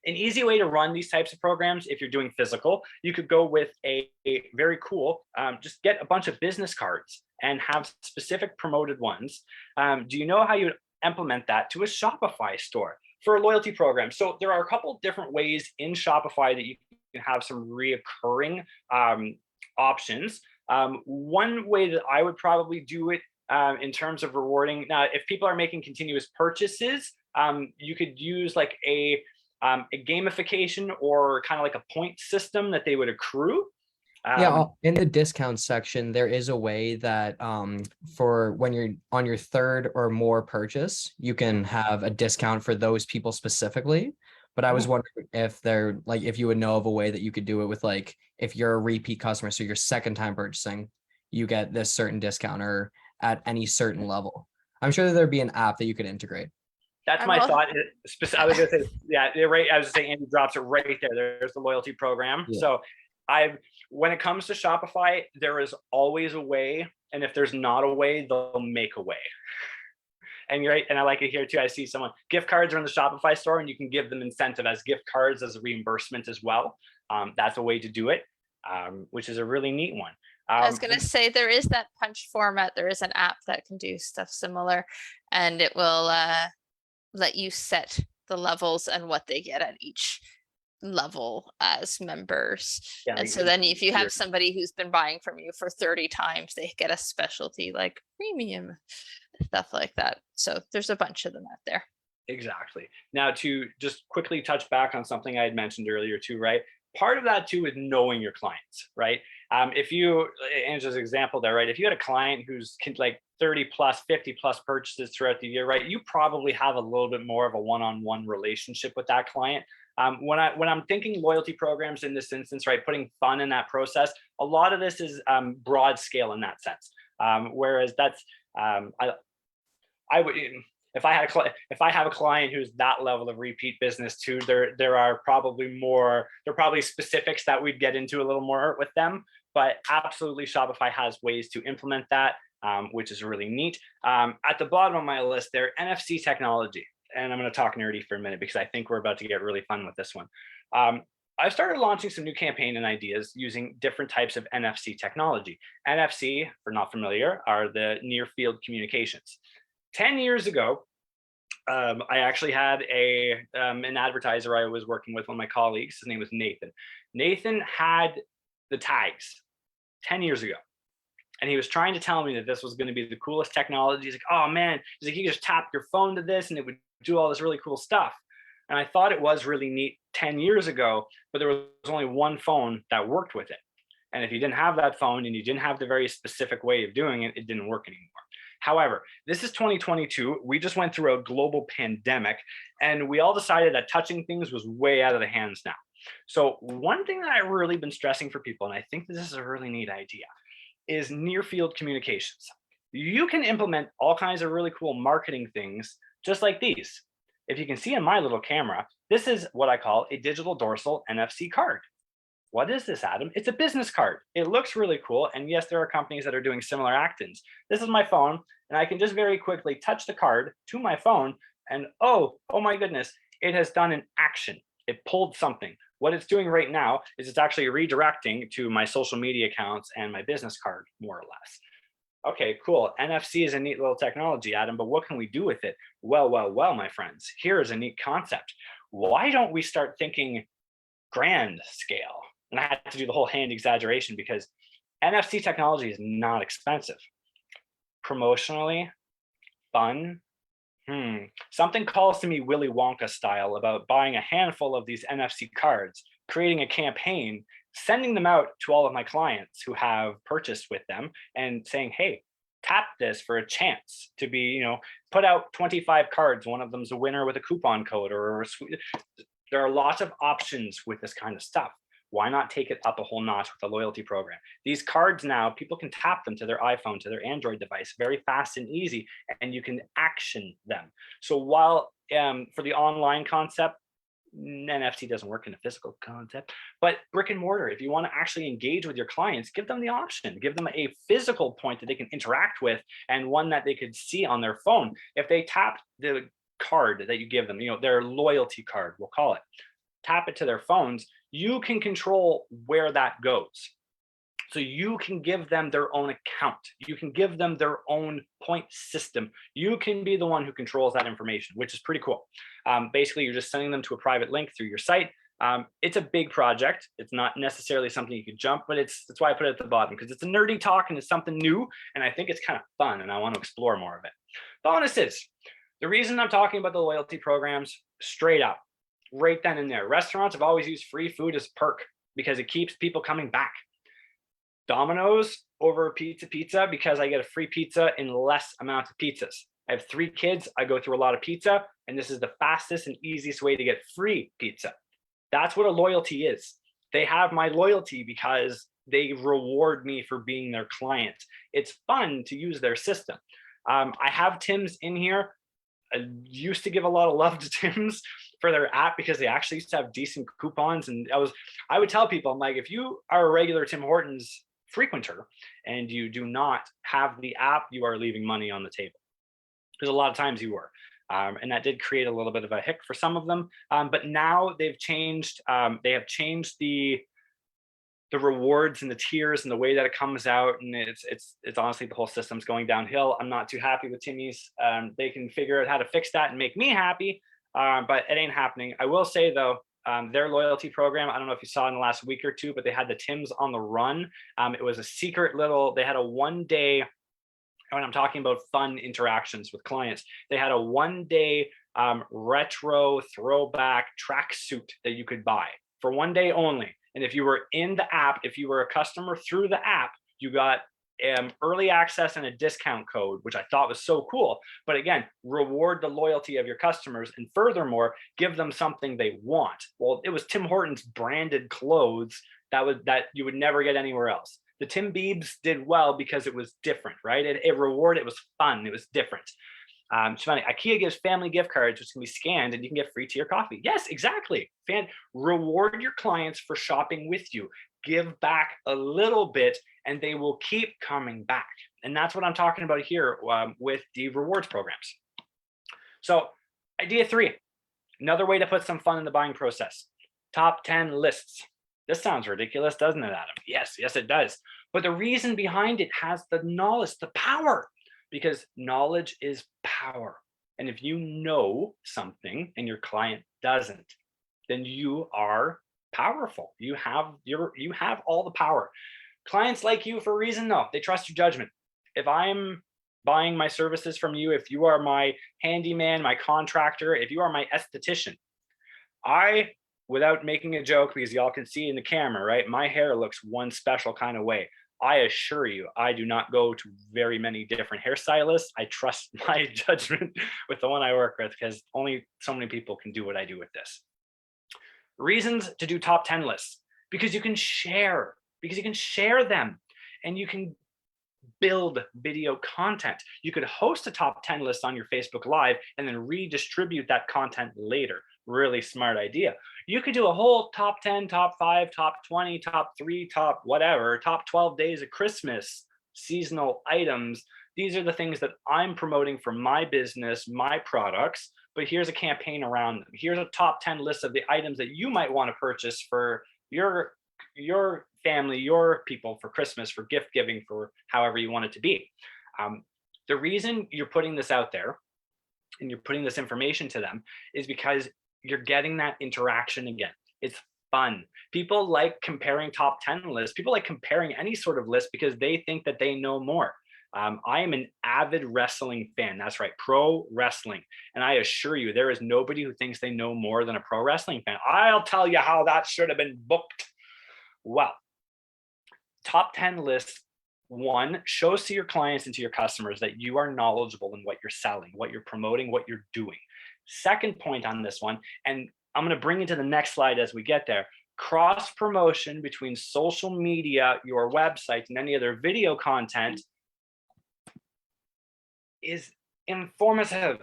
Speaker 2: An easy way to run these types of programs, if you're doing physical, you could go with a very cool, just get a bunch of business cards and have specific promoted ones. Do you know how you implement that to a Shopify store for a loyalty program? So there are a couple different ways in Shopify that you can have some reoccurring options. One way that I would probably do it in terms of rewarding, now, if people are making continuous purchases, you could use like a gamification or kind of like a point system that they would accrue.
Speaker 3: Yeah, in the discount section, there is a way that for when you're on your third or more purchase, you can have a discount for those people specifically. But I was wondering if if you would know of a way that you could do it with, like, if you're a repeat customer, so your second time purchasing, you get this certain discount or at any certain level. I'm sure that there'd be an app that you could integrate.
Speaker 2: That's my thought. I was going to say, yeah, right. I was saying Andy drops it right there. There's the loyalty program. Yeah. So when it comes to Shopify, there is always a way. And if there's not a way, they'll make a way. And you're right. And I like it here too. I see someone, gift cards are in the Shopify store, and you can give them incentive as gift cards as a reimbursement as well. That's a way to do it, which is a really neat one.
Speaker 1: I was going to say, there is that punch format. There is an app that can do stuff similar, and it will let you set the levels and what they get at each level as members. Yeah, and so then if you have somebody who's been buying from you for 30 times, they get a specialty like premium, stuff like that. So there's a bunch of them out there. Exactly.
Speaker 2: Now, to just quickly touch back on something I had mentioned earlier too, right? Part of that too is knowing your clients, right? If you, Angela's example there, right? If you had a client who's like 30 plus, 50 plus purchases throughout the year, right? You probably have a little bit more of a one-on-one relationship with that client. When I'm thinking loyalty programs in this instance, right? Putting fun in that process, a lot of this is broad scale in that sense. Whereas that's, I would, if I had if I have a client who's that level of repeat business too, there are probably specifics that we'd get into a little more with them, but absolutely Shopify has ways to implement that, which is really neat. At the bottom of my list there, NFC technology, and I'm going to talk nerdy for a minute because I think we're about to get really fun with this one. I've started launching some new campaign and ideas using different types of NFC technology. NFC, for not familiar, are the near field communications. 10 years ago, I actually had an advertiser I was working with, one of my colleagues. His name was Nathan. Nathan had the tags 10 years ago. And he was trying to tell me that this was going to be the coolest technology. He's like, oh man, he's like, you just tap your phone to this and it would do all this really cool stuff. And I thought it was really neat 10 years ago, but there was only one phone that worked with it. And if you didn't have that phone and you didn't have the very specific way of doing it, it didn't work anymore. However, this is 2022. We just went through a global pandemic and we all decided that touching things was way out of the hands now. So one thing that I've really been stressing for people, and I think this is a really neat idea, is near field communications. You can implement all kinds of really cool marketing things just like these. If you can see in my little camera, this is what I call a digital dorsal NFC card. What is this, Adam? It's a business card. It looks really cool. And yes, there are companies that are doing similar actions. This is my phone, and I can just very quickly touch the card to my phone, and oh my goodness, it has done an action. It pulled something. What it's doing right now is it's actually redirecting to my social media accounts and my business card, more or less. Okay, cool. NFC is a neat little technology, Adam, but what can we do with it? Well, my friends, here is a neat concept. Why don't we start thinking grand scale? And I had to do the whole hand exaggeration because NFC technology is not expensive. Promotionally, fun. Something calls to me Willy Wonka style about buying a handful of these NFC cards, creating a campaign, sending them out to all of my clients who have purchased with them and saying, hey, tap this for a chance to be, put out 25 cards. One of them's a winner with a coupon code or there are lots of options with this kind of stuff. Why not take it up a whole notch with a loyalty program? These cards now, people can tap them to their iPhone, to their Android device, very fast and easy, and you can action them. So while for the online concept, NFC doesn't work in a physical concept, but brick and mortar, if you want to actually engage with your clients, give them the option, give them a physical point that they can interact with and one that they could see on their phone. If they tap the card that you give them, their loyalty card, we'll call it, tap it to their phones, you can control where that goes. So you can give them their own account. You can give them their own point system. You can be the one who controls that information, which is pretty cool. Basically, you're just sending them to a private link through your site. It's a big project. It's not necessarily something you could jump, but that's why I put it at the bottom, because it's a nerdy talk and it's something new. And I think it's kind of fun and I want to explore more of it. Bonus is, the reason I'm talking about the loyalty programs straight up, right then and there. Restaurants have always used free food as a perk because it keeps people coming back. Domino's over pizza because I get a free pizza in less amount of pizzas. I have 3 kids. I go through a lot of pizza, and this is the fastest and easiest way to get free pizza. That's what a loyalty is. They have my loyalty because they reward me for being their client. It's fun to use their system. I have Tim's in here. I used to give a lot of love to Tim's for their app because they actually used to have decent coupons. And I would tell people, I'm like, if you are a regular Tim Hortons frequenter and you do not have the app, you are leaving money on the table. Because a lot of times you were. And that did create a little bit of a hick for some of them. But now they've changed, they have changed the rewards and the tiers and the way that it comes out, and it's honestly, the whole system's going downhill. I'm not too happy with Timmy's. They can figure out how to fix that and make me happy, but it ain't happening. I will say though, their loyalty program, I don't know if you saw in the last week or two, but they had the Tim's on the Run. It was a secret they had a 1-day, when I'm talking about fun interactions with clients, they had a 1-day retro throwback tracksuit that you could buy for 1 day only. And if you were in the app, if you were a customer through the app, you got early access and a discount code, which I thought was so cool. But again, reward the loyalty of your customers, and furthermore, give them something they want. Well, it was Tim Hortons branded clothes that you would never get anywhere else. The Tim Biebs did well because it was different, right? It was fun, it was different. It's funny. IKEA gives family gift cards, which can be scanned and you can get free tea or coffee. Yes, exactly. Reward your clients for shopping with you. Give back a little bit and they will keep coming back. And that's what I'm talking about here with the rewards programs. So idea 3, another way to put some fun in the buying process. Top 10 lists. This sounds ridiculous, doesn't it, Adam? Yes, it does. But the reason behind it has the knowledge, the power, because knowledge is power. And if you know something and your client doesn't, then you are powerful. You have all the power. Clients like you for a reason, though. They trust your judgment. If I'm buying my services from you, if you are my handyman, my contractor, if you are my esthetician, without making a joke, because y'all can see in the camera, right? My hair looks one special kind of way. I assure you, I do not go to very many different hairstylists. I trust my judgment with the one I work with because only so many people can do what I do with this. Reasons to do top 10 lists, because you can share them and you can build video content. You could host a top 10 list on your Facebook Live and then redistribute that content later. Really smart idea. You could do a whole top 10, top 5, top 20, top 3, top whatever, top 12 days of Christmas, seasonal items. These are the things that I'm promoting for my business, my products, but here's a campaign around them. Here's a top 10 list of the items that you might want to purchase for your family, your people, for Christmas, for gift giving, for however you want it to be. The reason you're putting this out there and you're putting this information to them is because you're getting that interaction again. It's fun. People like comparing top 10 lists. People like comparing any sort of list because they think that they know more. I am an avid wrestling fan. That's right, pro wrestling. And I assure you, there is nobody who thinks they know more than a pro wrestling fan. I'll tell you how that should have been booked. Well, top 10 lists, 1, shows to your clients and to your customers that you are knowledgeable in what you're selling, what you're promoting, what you're doing. Second point on this one, and I'm going to bring it to the next slide as we get there, cross promotion between social media, your website, and any other video content is informative.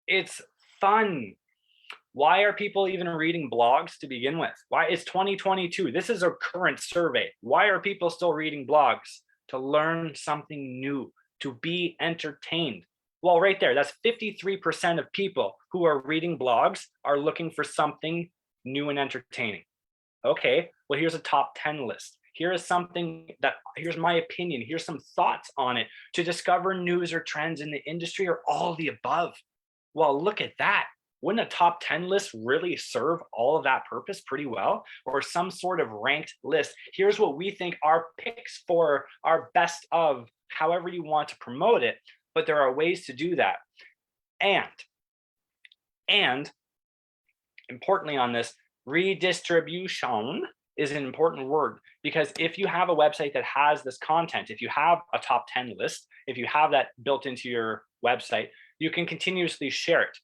Speaker 2: It's fun. Why are people even reading blogs to begin with? Why? It's 2022. This is a current survey. Why are people still reading blogs? To learn something new, to be entertained. Well, right there, that's 53% of people who are reading blogs are looking for something new and entertaining. Okay, well, here's a top 10 list. Here is something here's my opinion. Here's some thoughts on it to discover news or trends in the industry or all of the above. Well, look at that. Wouldn't a top 10 list really serve all of that purpose pretty well? Or some sort of ranked list? Here's what we think our picks for our best of, however you want to promote it, but there are ways to do that. And importantly on this, redistribution is an important word, because if you have a website that has this content, if you have a top 10 list, if you have that built into your website, you can continuously share it.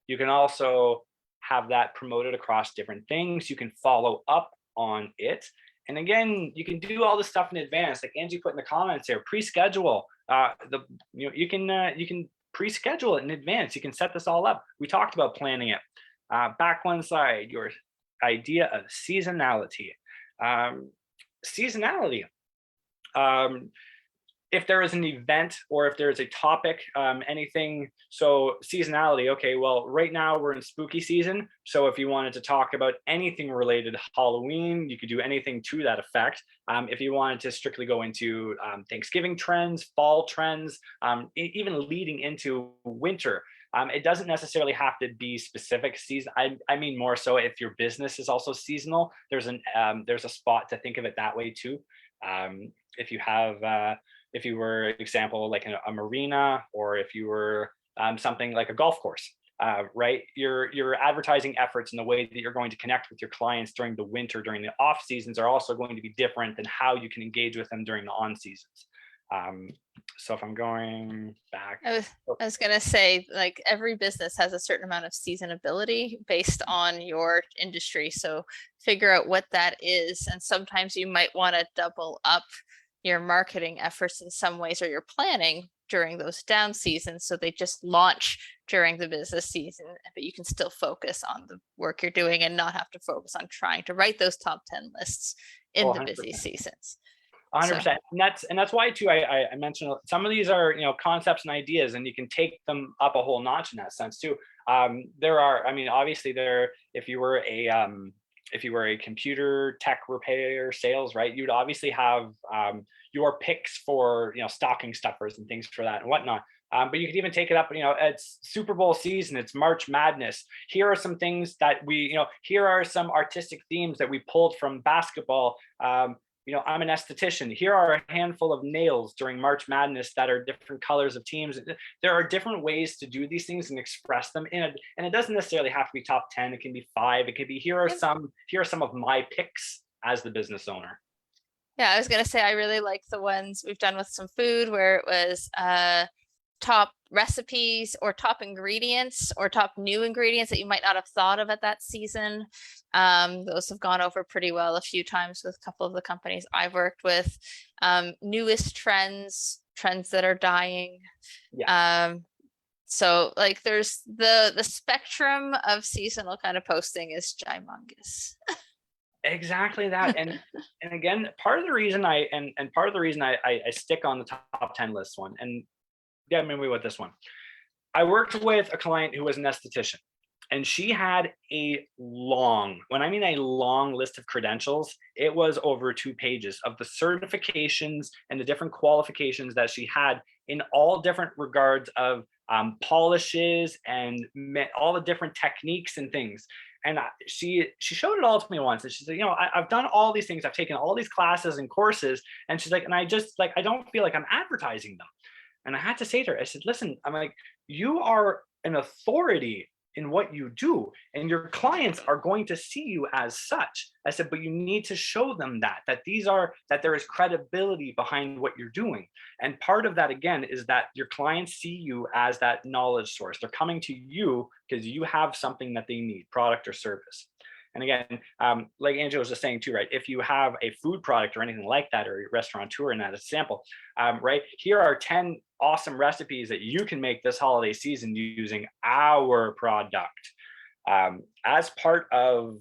Speaker 2: You can also have that promoted across different things. You can follow up on it. And again, you can do all this stuff in advance, like Angie put in the comments here, pre-schedule. You can pre-schedule it in advance. You can set this all up. We talked about planning it. Back one slide, your idea of seasonality. If there is an event or if there's a topic, anything, so seasonality, okay, well, right now we're in spooky season. So if you wanted to talk about anything related to Halloween, you could do anything to that effect. If you wanted to strictly go into Thanksgiving trends, fall trends, even leading into winter, it doesn't necessarily have to be specific season. I mean more so if your business is also seasonal, there's a spot to think of it that way too. If you have, if you were, example, like a marina, or if you were something like a golf course, right? Your advertising efforts and the way that you're going to connect with your clients during the winter, during the off seasons, are also going to be different than how you can engage with them during the on seasons. So if I'm going back,
Speaker 1: I was going to say, like, every business has a certain amount of seasonability based on your industry. So figure out what that is. And sometimes you might want to double up your marketing efforts in some ways, or your planning, during those down seasons. So they just launch during the business season, but you can still focus on the work you're doing and not have to focus on trying to write those top 10 lists in
Speaker 2: Oh,
Speaker 1: the
Speaker 2: 100%.
Speaker 1: busy seasons.
Speaker 2: 100%. And that's why too, I mentioned some of these are, concepts and ideas, and you can take them up a whole notch in that sense too. There are, I mean, obviously if you were a computer tech repair sales, right, you'd obviously have your picks for, stocking stuffers and things for that and whatnot. But you could even take it up, it's Super Bowl season, it's March Madness. Here are some things that here are some artistic themes that we pulled from basketball. I'm an esthetician. Here are a handful of nails during March Madness that are different colors of teams. There are different ways to do these things and express them in it. And it doesn't necessarily have to be top 10. It can be 5. It could be, here are some of my picks as the business owner.
Speaker 1: Yeah, I was going to say, I really like the ones we've done with some food where it was top recipes or top ingredients or top new ingredients that you might not have thought of at that season. Those have gone over pretty well a few times with a couple of the companies I've worked with. Newest trends that are dying.
Speaker 2: Yeah.
Speaker 1: So like there's the spectrum of seasonal kind of posting is ginormous.
Speaker 2: Exactly that. And again, part of the reason I stick on the top 10 list one, and get me with this one. I worked with a client who was an esthetician, and she had a long list of credentials. It was over 2 pages of the certifications and the different qualifications that she had in all different regards of polishes and all the different techniques and things. And she showed it all to me once, and she said, I've done all these things, I've taken all these classes and courses, and she's like, and I just I don't feel like I'm advertising them. And I had to say to her, I said, listen, I'm like, you are an authority in what you do, and your clients are going to see you as such. I said, but you need to show them that there is credibility behind what you're doing. And part of that, again, is that your clients see you as that knowledge source. They're coming to you because you have something that they need, product or service. And again, like Angela was just saying too, right? If you have a food product or anything like that, or a restaurateur in that example, right? Here are 10 awesome recipes that you can make this holiday season using our product. As part of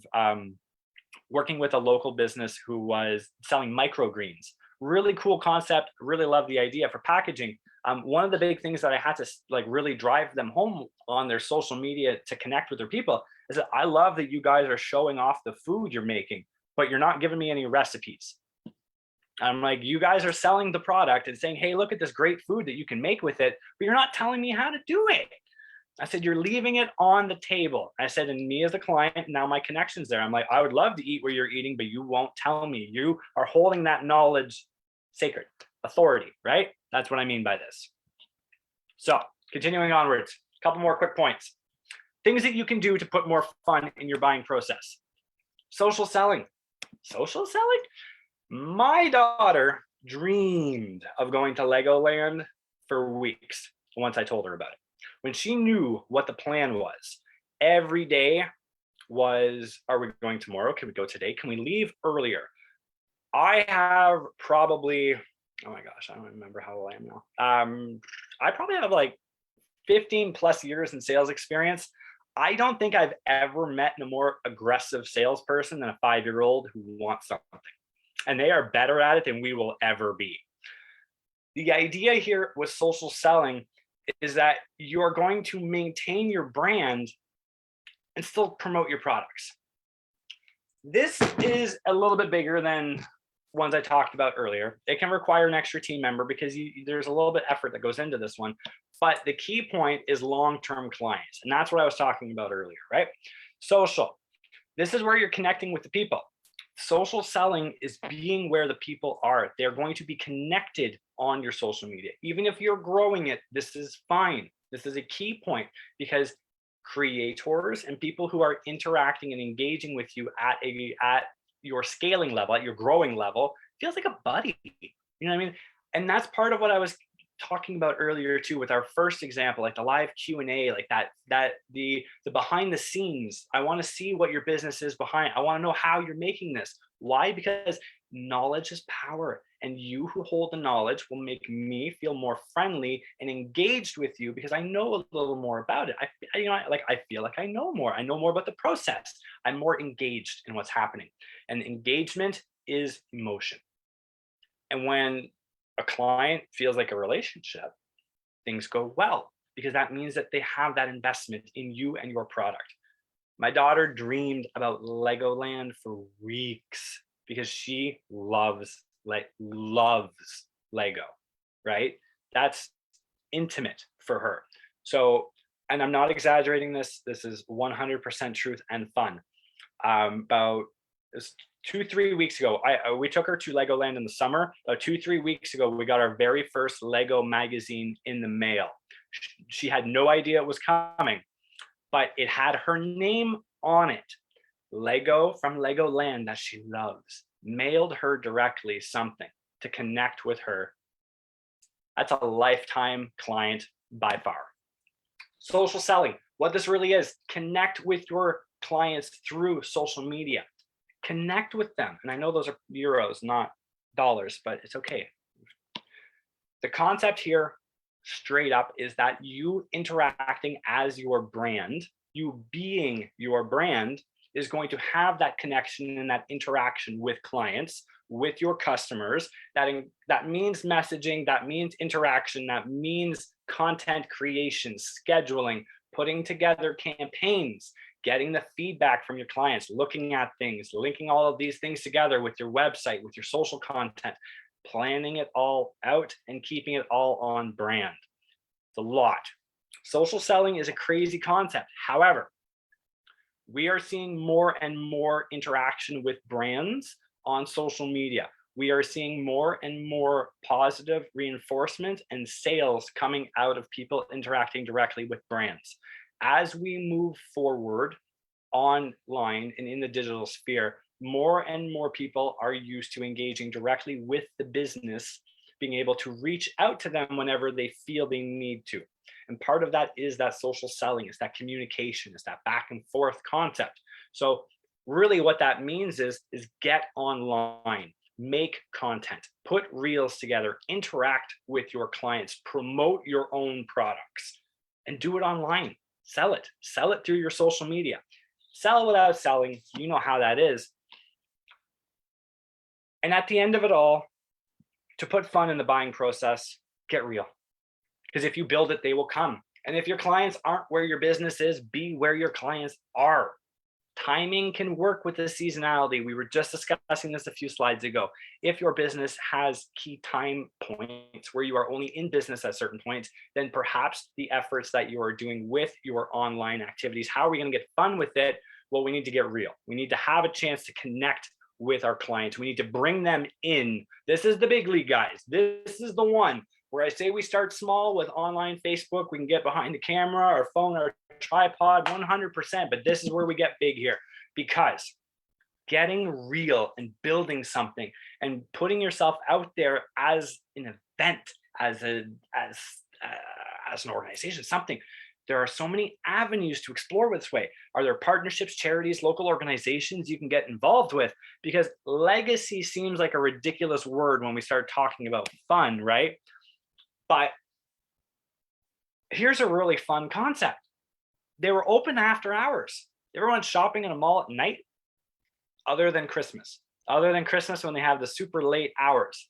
Speaker 2: working with a local business who was selling microgreens, really cool concept, really love the idea for packaging. One of the big things that I had to really drive them home on their social media to connect with their people is that I love that you guys are showing off the food you're making, but you're not giving me any recipes. I'm like, you guys are selling the product and saying, hey, look at this great food that you can make with it, but you're not telling me how to do it. I said, you're leaving it on the table. I said, and me as a client, now my connection's there. I'm like, I would love to eat where you're eating, but you won't tell me. You are holding that knowledge sacred, authority, right? That's what I mean by this. So continuing onwards, a couple more quick points. Things that you can do to put more fun in your buying process. Social selling. Social selling? My daughter dreamed of going to Legoland for weeks once I told her about it. When she knew what the plan was, every day was, are we going tomorrow? Can we go today? Can we leave earlier? I have probably, oh my gosh, I don't remember how old I am now. I probably have like 15 plus years in sales experience. I don't think I've ever met a more aggressive salesperson than a 5-year-old who wants something. And they are better at it than we will ever be. The idea here with social selling is that you're going to maintain your brand and still promote your products. This is a little bit bigger than ones I talked about earlier. It can require an extra team member because there's a little bit of effort that goes into this one. But the key point is long-term clients. And that's what I was talking about earlier, right? Social. This is where you're connecting with the people. Social selling is being where the people are. They're going to be connected on your social media. Even if you're growing it, this is fine. This is a key point because creators and people who are interacting and engaging with you at your scaling level, at your growing level, feels like a buddy. You know what I mean? And that's part of what I was talking about earlier too with our first example, like the live Q&A, like the behind the scenes. I want to see what your business is behind. I want to know how you're making this. Why? Because knowledge is power. And you who hold the knowledge will make me feel more friendly and engaged with you because I know a little more about it. I feel like I know more. I know more about the process. I'm more engaged in what's happening. And engagement is emotion. And when a client feels like a relationship, things go well because that means that they have that investment in you and your product. My daughter dreamed about Legoland for weeks because she loves Lego, right? That's intimate for her. So, and I'm not exaggerating this. This is 100% truth and fun. About 2-3 weeks ago, we took her to Legoland in the summer. About 2-3 weeks ago, we got our very first Lego magazine in the mail. She had no idea it was coming, but it had her name on it. Lego from Legoland that she loves mailed her directly something to connect with her. That's a lifetime client by far. Social selling, what this really is, connect with your clients through social media. Connect with them. And I know those are euros, not dollars, but it's okay. The concept here straight up is that you interacting as your brand, you being your brand, is going to have that connection and that interaction with clients, with your customers. That means messaging, that means interaction, that means content creation, scheduling, putting together campaigns, getting the feedback from your clients, looking at things, linking all of these things together with your website, with your social content, planning it all out and keeping it all on brand. It's a lot. Social selling is a crazy concept. However, we are seeing more and more interaction with brands on social media. We are seeing more and more positive reinforcement and sales coming out of people interacting directly with brands. As we move forward online and in the digital sphere, more and more people are used to engaging directly with the business, being able to reach out to them whenever they feel they need to. And part of that is that social selling, is that communication, is that back and forth concept. So really what that means is get online, make content, put reels together, interact with your clients, promote your own products, and do it online. Sell it through your social media. Sell without selling, you know how that is. And at the end of it all, to put fun in the buying process, get real. Because if you build it, they will come. And if your clients aren't where your business is, be where your clients are. Timing can work with the seasonality. We were just discussing this a few slides ago. If your business has key time points where you are only in business at certain points, then perhaps the efforts that you are doing with your online activities, how are we going to get fun with it? Well, we need to get real. We need to have a chance to connect with our clients. We need to bring them in. This is the big league, guys. This is the one where I say we start small with online Facebook. We can get behind the camera, our phone, our tripod, 100%. But this is where we get big here, because getting real and building something and putting yourself out there as an event, as an organization, something. There are so many avenues to explore this way. Are there partnerships, charities, local organizations you can get involved with? Because legacy seems like a ridiculous word when we start talking about fun, right? But here's a really fun concept. They were open after hours. Everyone's shopping in a mall at night, other than Christmas. Other than Christmas when they have the super late hours.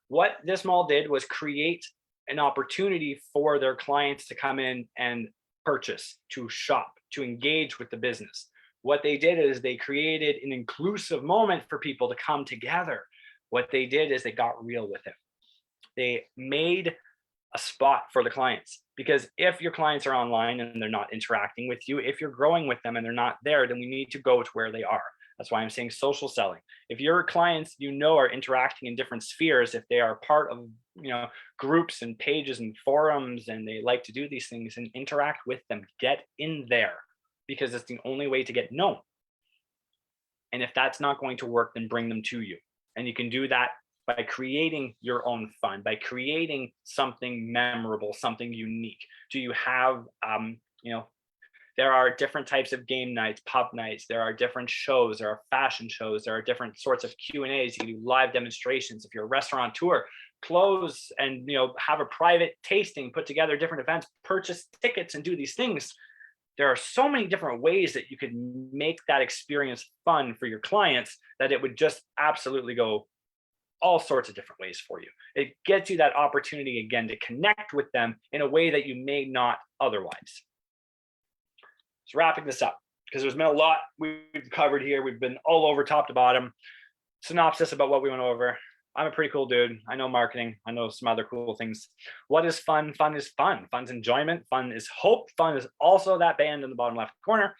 Speaker 2: What this mall did was create an opportunity for their clients to come in and purchase, to shop, to engage with the business. What they did is they created an inclusive moment for people to come together. What they did is they got real with it. They made a spot for the clients, because if your clients are online and they're not interacting with you, if you're growing with them and they're not there, then we need to go to where they are. That's why I'm saying social selling. If your clients, are interacting in different spheres, if they are part of, groups and pages and forums, and they like to do these things, and interact with them, get in there, because it's the only way to get known. And if that's not going to work, then bring them to you. And you can do that by creating your own fun, by creating something memorable, something unique. Do you have, There are different types of game nights, pub nights. There are different shows. There are fashion shows. There are different sorts of Q&As. You can do live demonstrations. If you're a restaurateur, close and have a private tasting, put together different events, purchase tickets, and do these things. There are so many different ways that you could make that experience fun for your clients that it would just absolutely go all sorts of different ways for you. It gets you that opportunity again to connect with them in a way that you may not otherwise. So wrapping this up, because there's been a lot we've covered here. We've been all over top to bottom. Synopsis about what we went over. I'm a pretty cool dude. I know marketing. I know some other cool things. What is fun? Fun is fun. Fun's enjoyment. Fun is hope. Fun is also that band in the bottom left corner.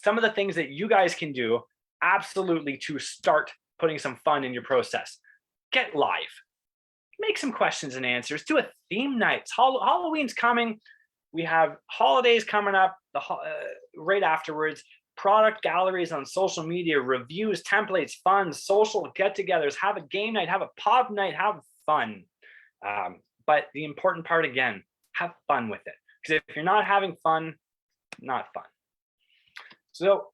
Speaker 2: Some of the things that you guys can do absolutely to start putting some fun in your process. Get live. Make some questions and answers. Do a theme night. Halloween's coming. We have holidays coming up right afterwards. Product galleries on social media, reviews, templates, fun, social get-togethers, have a game night, have a pub night, have fun. But the important part, again, have fun with it. Because if you're not having fun, not fun. So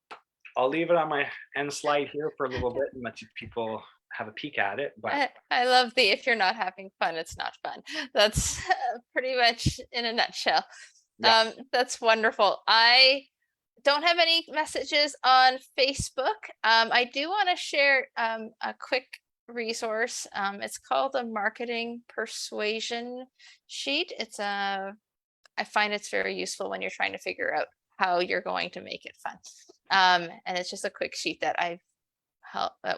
Speaker 2: I'll leave it on my end slide here for a little bit and let you people have a peek at it. But
Speaker 1: I love the if you're not having fun, it's not fun. That's pretty much in a nutshell.
Speaker 2: Yeah.
Speaker 1: That's wonderful. I don't have any messages on Facebook. I do want to share a quick resource. It's called a marketing persuasion sheet. I find it's very useful when you're trying to figure out how you're going to make it fun. And it's just a quick sheet that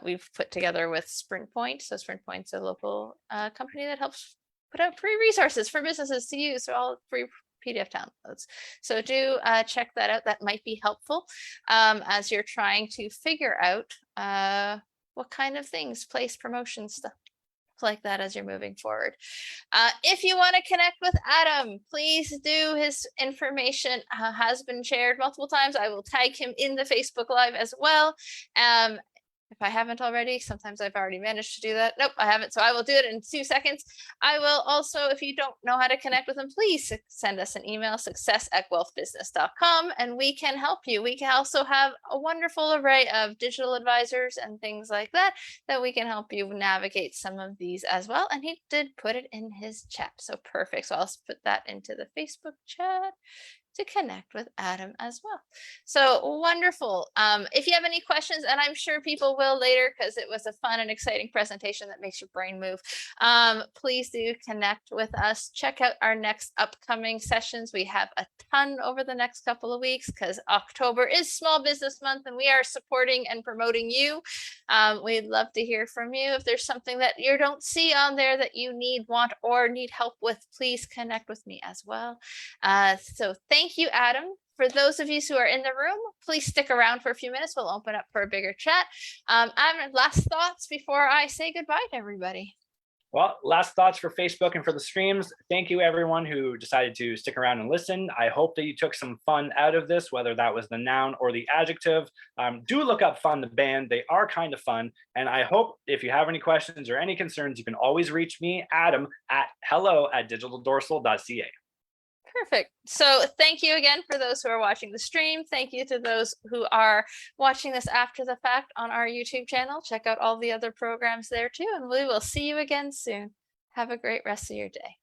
Speaker 1: we've put together with Sprint Point. So Sprint Point's a local company that helps put out free resources for businesses to use. So all free PDF downloads. So do check that out. That might be helpful as you're trying to figure out what kind of things, place promotion stuff like that as you're moving forward. If you want to connect with Adam, please do. His information has been shared multiple times. I will tag him in the Facebook Live as well. If I haven't already, sometimes I've already managed to do that. Nope, I haven't. So I will do it in 2 seconds. I will also, if you don't know how to connect with him, please send us an email, success@guelphbusiness.com, and we can help you. We can also have a wonderful array of digital advisors and things like that we can help you navigate some of these as well. And he did put it in his chat. So perfect. So I'll put that into the Facebook chat to connect with Adam as well. So wonderful. If you have any questions, and I'm sure people will later because it was a fun and exciting presentation that makes your brain move, please do connect with us. Check out our next upcoming sessions. We have a ton over the next couple of weeks because October is Small Business Month and we are supporting and promoting you. We'd love to hear from you. If there's something that you don't see on there that you want or need help with, please connect with me as well. So thank you, Adam. For those of you who are in the room, please stick around for a few minutes. We'll open up for a bigger chat. Adam, last thoughts before I say goodbye to everybody.
Speaker 2: Well, last thoughts for Facebook and for the streams. Thank you, everyone who decided to stick around and listen. I hope that you took some fun out of this, whether that was the noun or the adjective. Do look up Fun the Band. They are kind of fun. And I hope if you have any questions or any concerns, you can always reach me, Adam, at hello@digitaldorsal.ca.
Speaker 1: Perfect. So thank you again for those who are watching the stream. Thank you to those who are watching this after the fact on our YouTube channel. Check out all the other programs there too, and we will see you again soon. Have a great rest of your day.